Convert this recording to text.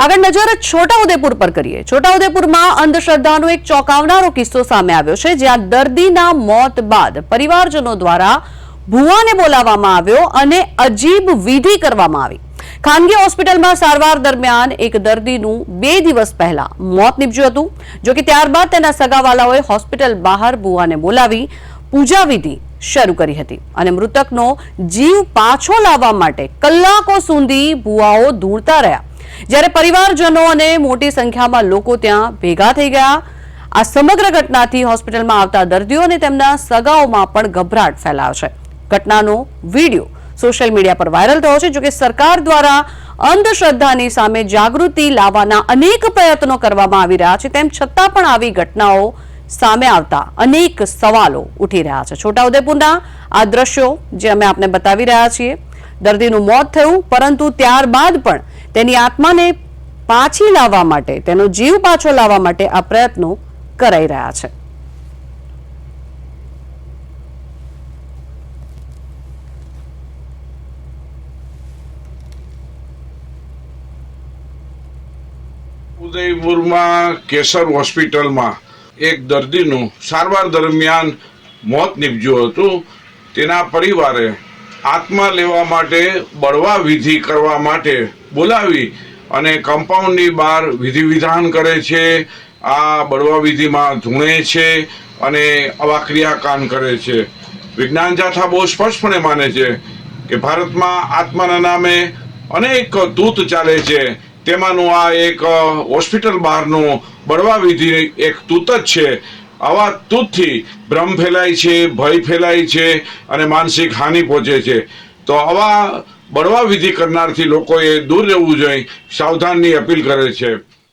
આગળ નજર છોટાઉદેપુર પર કરીએ। છોટાઉદેપુરમાં અંધશ્રદ્ધાનો એક ચોંકાવનારો કિસ્સો સામે આવ્યો છે, જ્યાં દર્દીના મોત બાદ પરિવારજનો દ્વારા ભુવાને બોલાવવામાં આવ્યો અને અજીબ વિધિ કરવામાં આવી। ખાનગી હોસ્પિટલમાં સારવાર દરમિયાન એક દર્દીનું 2 દિવસ પહેલા મોત નીપજ્યું હતું, જો કે ત્યારબાદ તેના સગાવાલાઓએ હોસ્પિટલ બહાર ભુવાને બોલાવી પૂજા વિધિ શરૂ કરી હતી અને મૃતકનો જીવ પાછો લાવવા માટે કલાકો સુધી ભુવાઓ ધૂળતા રહ્યા, જ્યારે પરિવારજનો અને મોટી સંખ્યામાં લોકો ત્યાં ભેગા થઈ ગયા। આ સમગ્ર ઘટનાથી હોસ્પિટલમાં આવતા દર્દીઓ અને તેમના સગાઓમાં પણ ગભરાટ ફેલાયો છે। ઘટનાનો વિડીયો સોશિયલ મીડિયા પર વાયરલ થયો છે। જો કે સરકાર દ્વારા અંધશ્રદ્ધાની સામે જાગૃતિ લાવવાના અનેક પ્રયત્નો કરવામાં આવી રહ્યા છે, તેમ છતાં પણ આવી ઘટનાઓ સામે આવતા અનેક સવાલો ઉઠી રહ્યા છે। છોટાઉદેપુરના આ દ્રશ્યો જે અમે આપને બતાવી રહ્યા છીએ, દર્દીનું મોત થયું, પરંતુ ત્યારબાદ પણ તેની આત્માને પાછી લાવવા માટે, તેનો જીવ પાછો લાવવા માટે આ પ્રયત્નો કરાઈ રહ્યા છે। ઉદયપુરમાં કેસર હોસ્પિટલમાં એક દર્દીનું સારવાર દરમિયાન મોત નીપજ્યું હતું। તેના પરિવારે આત્મા લેવા માટે બળવા વિધિ કરવા માટે બોલાવી અને કમ્પાઉન્ડની બહાર વિધિ વિધાન કરે છે। આ બળવા વિધિમાં ધૂણે છે અને આવા ક્રિયાકાંડ કરે છે। વિજ્ઞાન જાથા બહુ સ્પષ્ટપણે માને છે કે ભારતમાં આત્માના નામે અનેક તૂત ચાલે છે, તેમાંનું આ એક હોસ્પિટલ બહારનું બળવા વિધિ એક તૂત જ છે। આવા તૂતથી ભ્રમ ફેલાય છે, ભય ફેલાય છે અને માનસિક હાનિ પહોંચે છે। તો આવા બળવા વિધિ કરનારથી લોકોએ દૂર રહેવું જોઈએ, સાવધાનની અપીલ કરે છે।